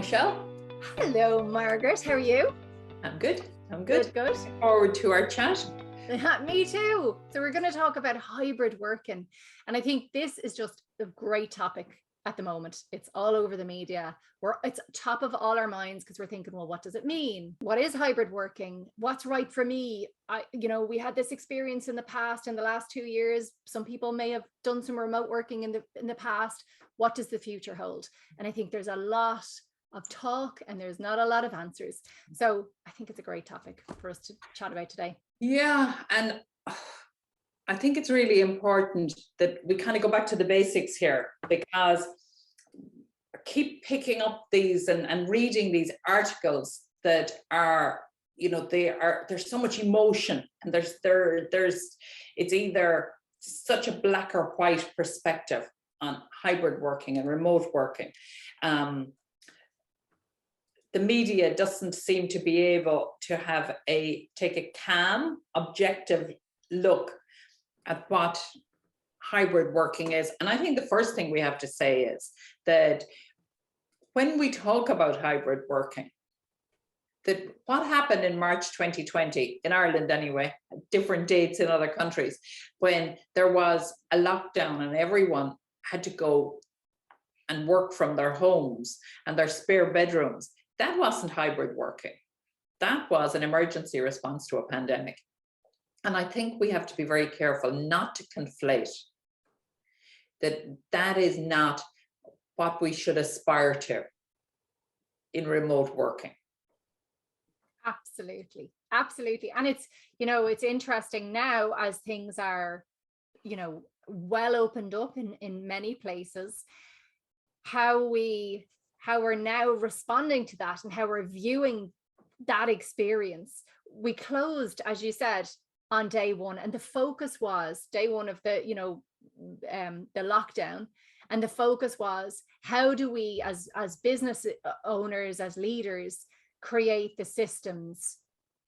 Michelle. Hello, Margaret. How are you? I'm good. Good. Good. Looking forward to our chat. Me too. So we're going to talk about hybrid working. And I think this is just a great topic at the moment. It's all over the media. It's top of all our minds because we're thinking, well, what does it mean? What is hybrid working? What's right for me? We had this experience in the past, in the last 2 years. Some people may have done some remote working in the past. What does the future hold? And I think there's a lot of talk and there's not a lot of answers. So I think it's a great topic for us to chat about today. Yeah, and I think it's really important that we kind of go back to the basics here, because I keep picking up these and reading these articles that are, there's so much emotion, and there's it's either such a black or white perspective on hybrid working and remote working. The media doesn't seem to be able to take a calm, objective look at what hybrid working is. And I think the first thing we have to say is that when we talk about hybrid working, that what happened in March 2020, in Ireland anyway, different dates in other countries, when there was a lockdown and everyone had to go and work from their homes and their spare bedrooms, that wasn't hybrid working. That was an emergency response to a pandemic. And I think we have to be very careful not to conflate that is not what we should aspire to in remote working. Absolutely. And it's interesting now as things are, well opened up in many places, how we're now responding to that and how we're viewing that experience. We closed, as you said, on day one, and the focus was day one of the lockdown, and the focus was, how do we as business owners, as leaders, create the systems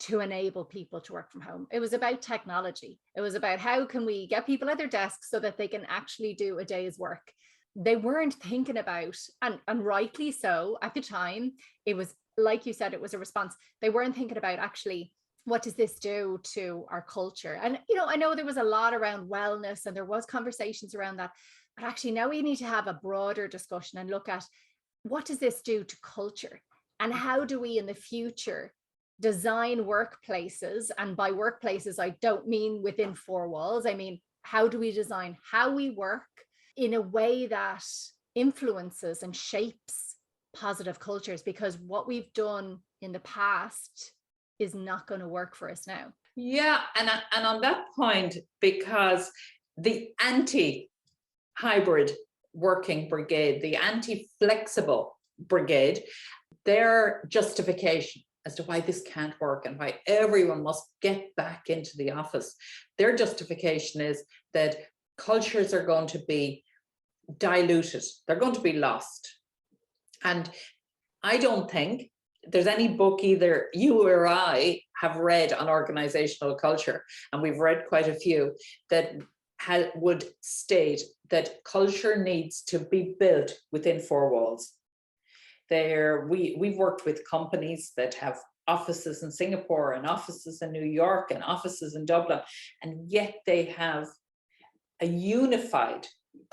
to enable people to work from home? It was about technology. It was about how can we get people at their desks so that they can actually do a day's work. They weren't thinking about, and rightly so at the time, it was, like you said, it was a response. They weren't thinking about actually, what does this do to our culture? And, I know there was a lot around wellness and there was conversations around that, but actually now we need to have a broader discussion and look at, what does this do to culture? And how do we in the future design workplaces? And by workplaces, I don't mean within four walls. I mean, how do we design how we work in a way that influences and shapes positive cultures? Because what we've done in the past is not going to work for us now. Yeah, and on that point, because the anti-hybrid working brigade, the anti-flexible brigade, their justification as to why this can't work and why everyone must get back into the office, their justification is that cultures are going to be diluted, they're going to be lost. And I don't think there's any book either you or I have read on organizational culture, and we've read quite a few, that would state that culture needs to be built within four walls. We've worked with companies that have offices in Singapore and offices in New York and offices in Dublin, and yet they have a unified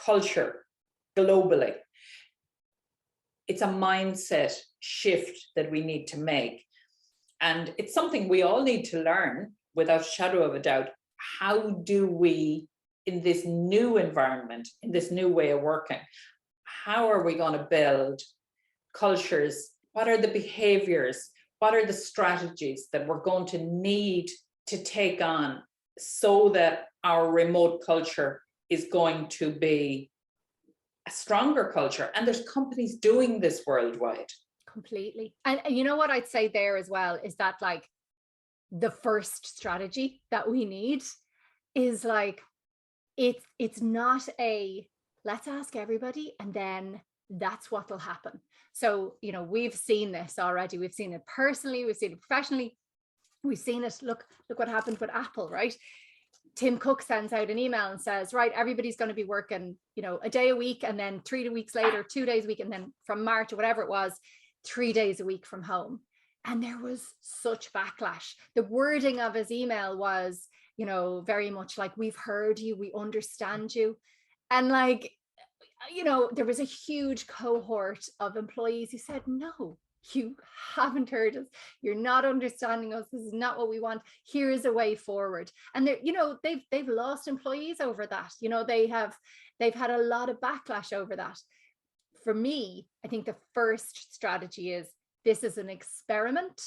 culture globally. It's a mindset shift that we need to make. And it's something we all need to learn without a shadow of a doubt. How do we, in this new environment, in this new way of working, how are we going to build cultures? What are the behaviors? What are the strategies that we're going to need to take on so that our remote culture is going to be a stronger culture? And there's companies doing this worldwide. Completely. And you know what I'd say there as well is that, like, the first strategy that we need is like, it's not a let's ask everybody and then that's what will happen. So, we've seen this already. We've seen it personally, we've seen it professionally, we've seen it. Look what happened with Apple, right? Tim Cook sends out an email and says, right, everybody's going to be working, a day a week, and then 3 weeks later, 2 days a week, and then from March or whatever it was, 3 days a week from home. And there was such backlash. The wording of his email was, you know, very much like, we've heard you, we understand you. And like, you know, there was a huge cohort of employees who said, no, you haven't heard us. You're not understanding us. This is not what we want. Here is a way forward. And you know, they've lost employees over that. You know, they've had a lot of backlash over that. For me, I think the first strategy is, this is an experiment.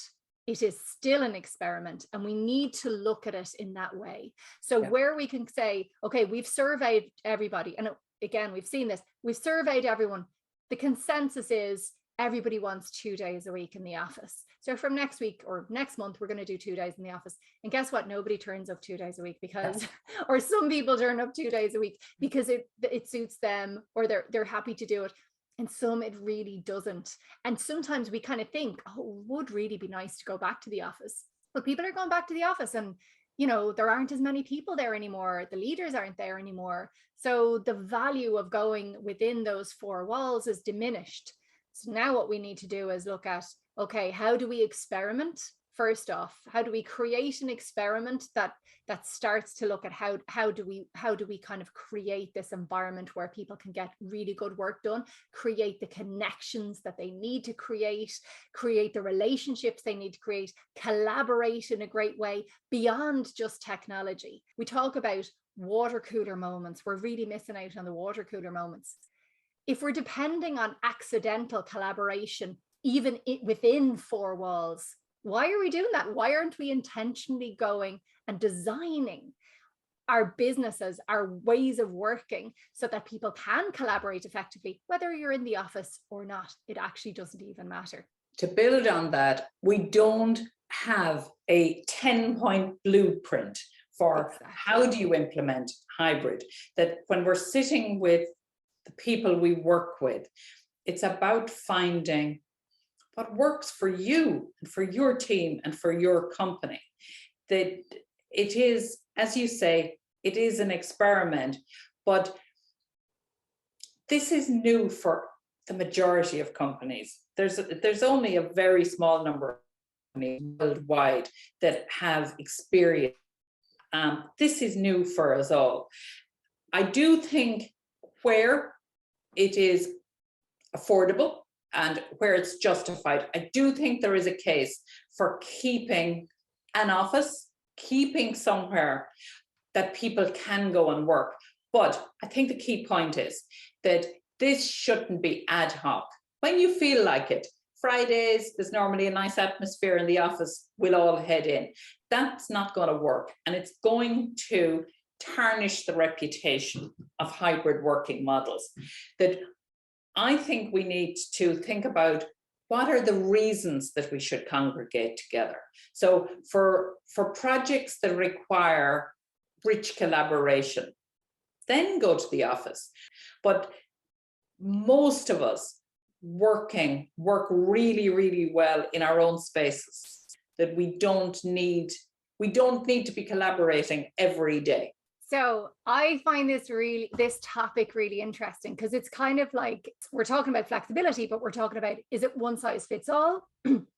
It is still an experiment, and we need to look at it in that way. So where we can say, okay, we've surveyed everybody, and again, we've seen this, we've surveyed everyone. The consensus is everybody wants 2 days a week in the office. So from next week or next month, we're going to do 2 days in the office. And guess what? Nobody turns up 2 days a week because, or some people turn up 2 days a week because it suits them, or they're happy to do it. And some it really doesn't. And sometimes we kind of think, oh, it would really be nice to go back to the office. But people are going back to the office, and, you know, there aren't as many people there anymore. The leaders aren't there anymore. So the value of going within those four walls is diminished. So now what we need to do is look at, okay, how do we experiment? First off, how do we create an experiment that starts to look at how do we kind of create this environment where people can get really good work done, create the connections that they need to create the relationships they need to create, collaborate in a great way beyond just technology. We talk about water cooler moments. We're really missing out on the water cooler moments. If we're depending on accidental collaboration, even within four walls, why are we doing that? Why aren't we intentionally going and designing our businesses, our ways of working, so that people can collaborate effectively, whether you're in the office or not? It actually doesn't even matter. To build on that, we don't have a 10-point blueprint for how do you implement hybrid. That when we're sitting with the people we work with, it's about finding what works for you and for your team and for your company. That it is, as you say, it is an experiment, but this is new for the majority of companies. There's only a very small number of companies worldwide that have experience. This is new for us all. I do think where it is affordable and where it's justified, I do think there is a case for keeping an office, keeping somewhere that people can go and work. But I think the key point is that this shouldn't be ad hoc. When you feel like it, Fridays, there's normally a nice atmosphere in the office, we'll all head in. That's not going to work. And it's going to tarnish the reputation of hybrid working models. That I think we need to think about what are the reasons that we should congregate together. So for projects that require rich collaboration, then go to the office. But most of us work really, really well in our own spaces, that we don't need to be collaborating every day. So I find this topic really interesting, because it's kind of like, we're talking about flexibility, but we're talking about, is it one size fits all?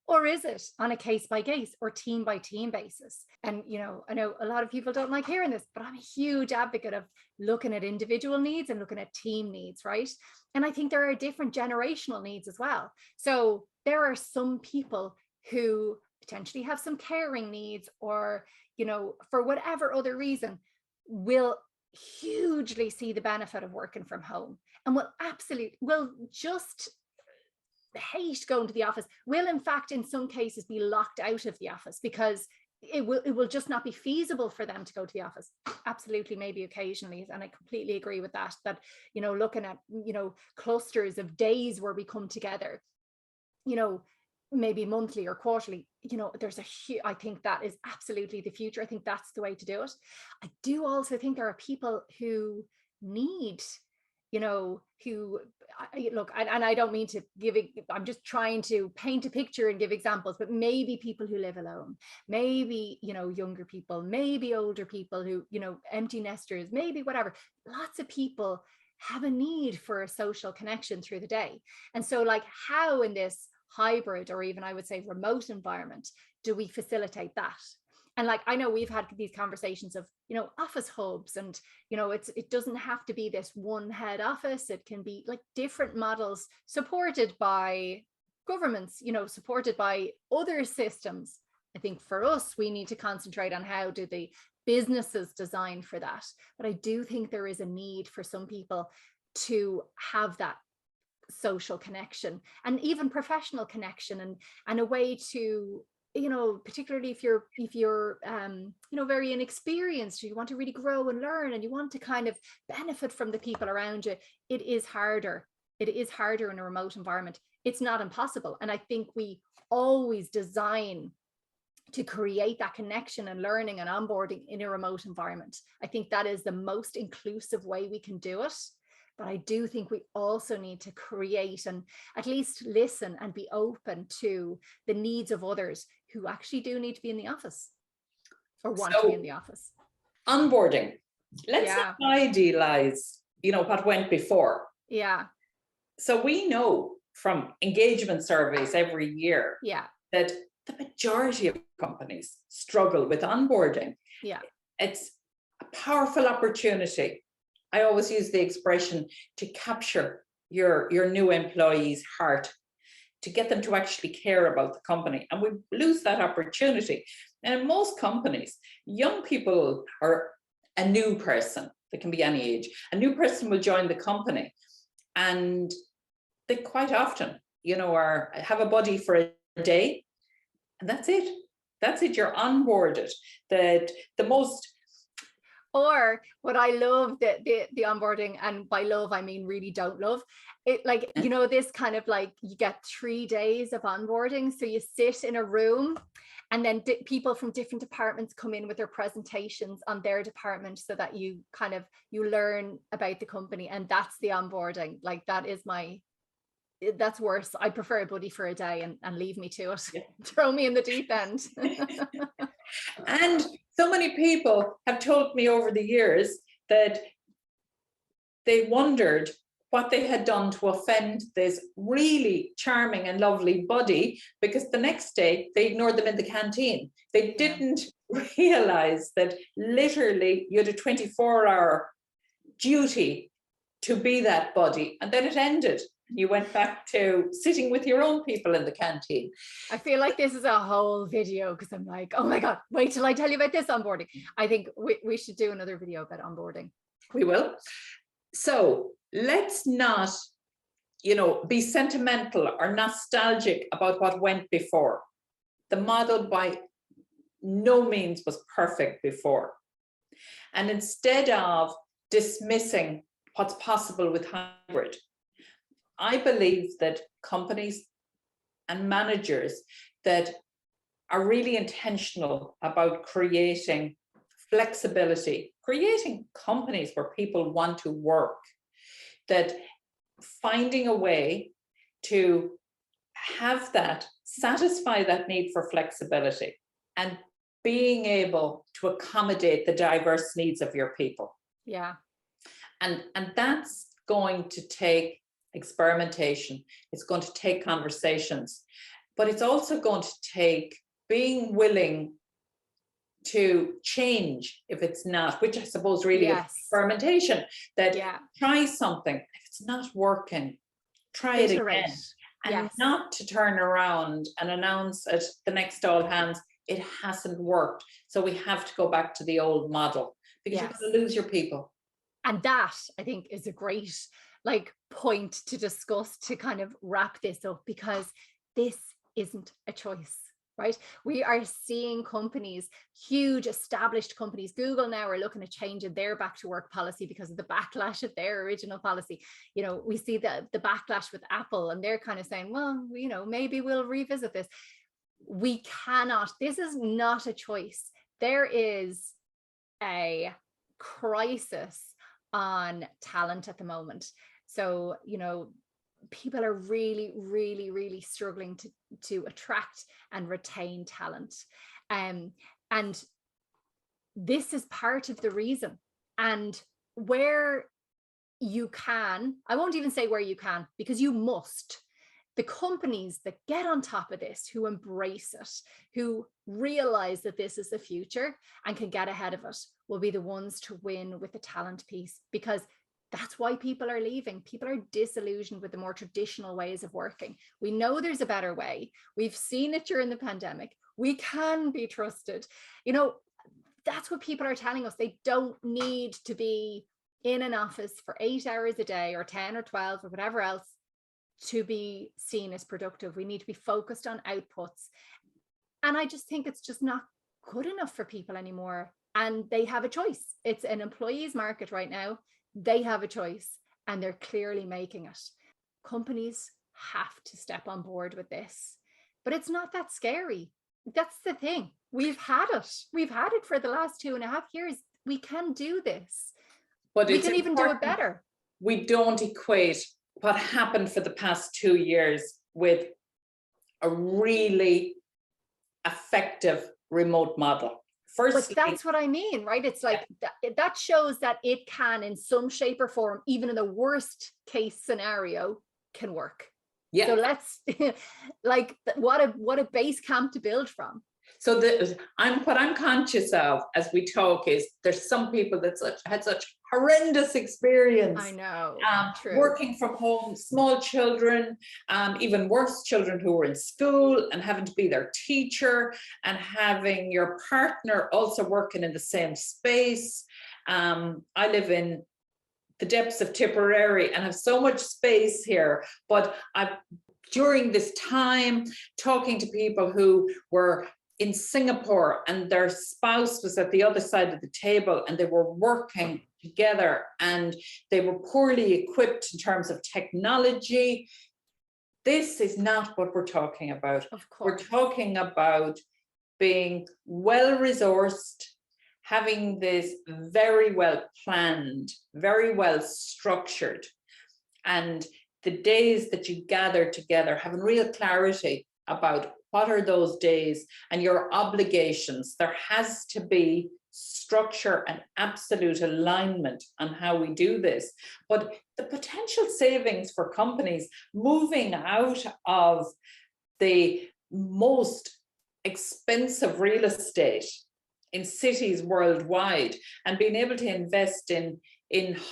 Or is it on a case by case or team by team basis? And, you know, I know a lot of people don't like hearing this, but I'm a huge advocate of looking at individual needs and looking at team needs, right? And I think there are different generational needs as well. So there are some people who potentially have some caring needs, or, you know, for whatever other reason, will hugely see the benefit of working from home, and will just hate going to the office, will in fact in some cases be locked out of the office because it will just not be feasible for them to go to the office. Absolutely, maybe occasionally, and I completely agree with that, you know, looking at, you know, clusters of days where we come together, you know, maybe monthly or quarterly, you know, I think that is absolutely the future. I think that's the way to do it. I do also think there are people who need, you know, look, and I don't mean to I'm just trying to paint a picture and give examples, but maybe people who live alone, maybe, you know, younger people, maybe older people who, you know, empty nesters, maybe whatever. Lots of people have a need for a social connection through the day. And so, like, how in this hybrid, or even I would say remote environment, do we facilitate that? And like, I know we've had these conversations of, office hubs, and, it doesn't have to be this one head office. It can be like different models supported by governments, supported by other systems. I think for us, we need to concentrate on how do the businesses design for that. But I do think there is a need for some people to have that social connection and even professional connection, and a way to, particularly if you're very inexperienced, you want to really grow and learn, and you want to kind of benefit from the people around you. It is harder in a remote environment. It's not impossible, and I think we always design to create that connection and learning and onboarding in a remote environment. I think that is the most inclusive way we can do it. But I do think we also need to create and at least listen and be open to the needs of others who actually do need to be in the office or want to be in the office. Onboarding. Let's not idealize, what went before. Yeah. So we know from engagement surveys every year that the majority of companies struggle with onboarding. Yeah. It's a powerful opportunity. I always use the expression to capture your new employee's heart, to get them to actually care about the company. And we lose that opportunity. And in most companies, young people are a new person. They can be any age. A new person will join the company, and they quite often, have a buddy for a day, and that's it. That's it. You're onboarded. Or what I love, the onboarding, and by love I mean really don't love it, like, this kind of like, you get 3 days of onboarding. So you sit in a room, and then people from different departments come in with their presentations on their department, so that you learn about the company. And that's the onboarding. Like, that's worse. I prefer a buddy for a day and leave me to it. Throw me in the deep end. And so many people have told me over the years that they wondered what they had done to offend this really charming and lovely buddy, because the next day they ignored them in the canteen. They didn't realize that literally you had a 24-hour duty to be that buddy, and then it ended. You went back to sitting with your own people in the canteen. I feel like this is a whole video, because I'm like, oh my God, wait till I tell you about this onboarding. I think we should do another video about onboarding. We will. So let's not, be sentimental or nostalgic about what went before. The model by no means was perfect before. And instead of dismissing what's possible with hybrid, I believe that companies and managers that are really intentional about creating flexibility, creating companies where people want to work, that finding a way to have that, satisfy that need for flexibility, and being able to accommodate the diverse needs of your people. Yeah. And that's going to take experimentation. It's going to take conversations, but it's also going to take being willing to change if it's not, which I suppose really is experimentation, that try something. If it's not working, try it again. And not to turn around and announce at the next all hands, it hasn't worked. So we have to go back to the old model, because you're going to lose your people. And that, I think, is a great point to discuss to kind of wrap this up, because this isn't a choice, right? We are seeing companies, huge established companies. Google now are looking at changing their back to work policy because of the backlash of their original policy. We see the backlash with Apple, and they're kind of saying, well, maybe we'll revisit this. We cannot, this is not a choice. There is a crisis on talent at the moment. So, people are really, really, really struggling to attract and retain talent. And this is part of the reason. And where you can, I won't even say where you can, because you must. the companies that get on top of this, who embrace it, who realize that this is the future and can get ahead of it, will be the ones to win with the talent piece, because that's why people are leaving. People are disillusioned with the more traditional ways of working. We know there's a better way. We've seen it during the pandemic. We can be trusted. You know, that's what people are telling us. They don't need to be in an office for 8 hours a day or 10 or 12 or whatever else to be seen as productive. We need to be focused on outputs. And I just think it's just not good enough for people anymore. And they have a choice. It's an employee's market right now. They have a choice, and they're clearly making it. Companies have to step on board with this, but it's not that scary. That's the thing. We've had it. We've had it for the last 2.5 years. We can do this. But we can even do it better. We don't equate what happened for the past 2 years with a really effective remote model. But that's what I mean, right? It's like that shows that it can, in some shape or form, even in the worst case scenario, can work. Yeah. So let's like what a base camp to build from. So what I'm conscious of as we talk is there's some people that had such horrendous experience. I know. Working from home, small children, even worse, children who were in school and having to be their teacher, and having your partner also working in the same space. I live in the depths of Tipperary and have so much space here, but during this time talking to people who were in Singapore and their spouse was at the other side of the table and they were working together and they were poorly equipped in terms of technology. This is not what we're talking about. Of course. We're talking about being well-resourced, having this very well planned, very well structured, and the days that you gather together, having real clarity about what are those days and your obligations. There has to be structure and absolute alignment on how we do this. But the potential savings for companies moving out of the most expensive real estate in cities worldwide and being able to invest in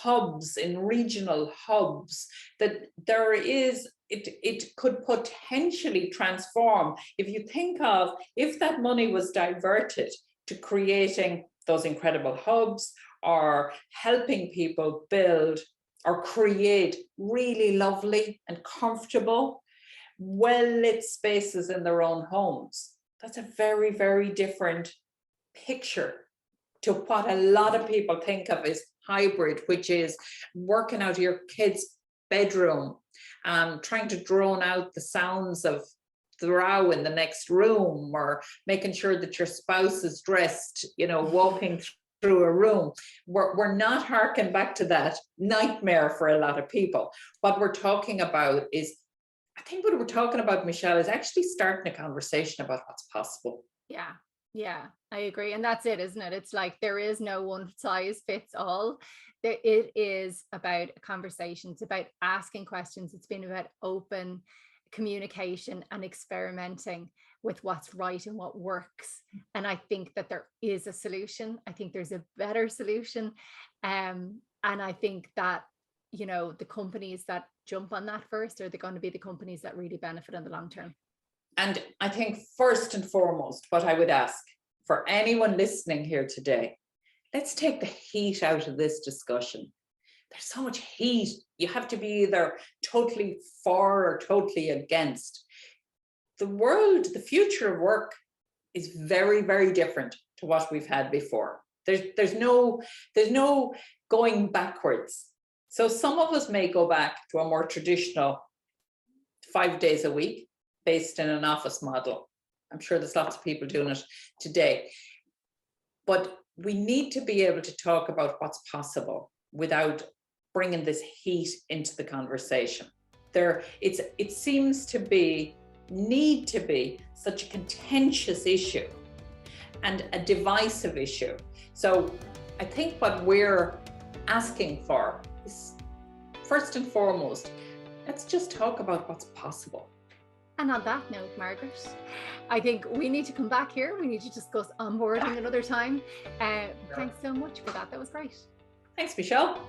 hubs, in regional hubs, that there is, it could potentially transform. If you think of, if that money was diverted to creating those incredible hubs or helping people build or create really lovely and comfortable, well-lit spaces in their own homes, that's a very, very different picture to what a lot of people think of as hybrid, which is working out of your kid's bedroom, trying to drone out the sounds of the row in the next room, or making sure that your spouse is dressed, walking through a room. We're not harking back to that nightmare for a lot of people. What we're talking about is, I think what we're talking about, Michelle, is actually starting a conversation about what's possible. Yeah, I agree. And that's it, isn't it? It's like there is no one size fits all. It is about conversations, it's about asking questions. It's been about open communication and experimenting with what's right and what works. And I think that there is a solution. I think there's a better solution. And I think that, the companies that jump on that first are going to be the companies that really benefit in the long term. And I think first and foremost, what I would ask for anyone listening here today, let's take the heat out of this discussion. There's so much heat. You have to be either totally for or totally against. The future of work is very, very different to what we've had before. There's no going backwards. So some of us may go back to a more traditional 5 days a week based in an office model. I'm sure there's lots of people doing it today. But we need to be able to talk about what's possible without bringing this heat into the conversation. It seems to need to be such a contentious issue and a divisive issue. So I think what we're asking for is, first and foremost, let's just talk about what's possible. And on that note, Margaret, I think we need to come back here. We need to discuss onboarding another time. Thanks so much for that. That was great. Thanks, Michelle.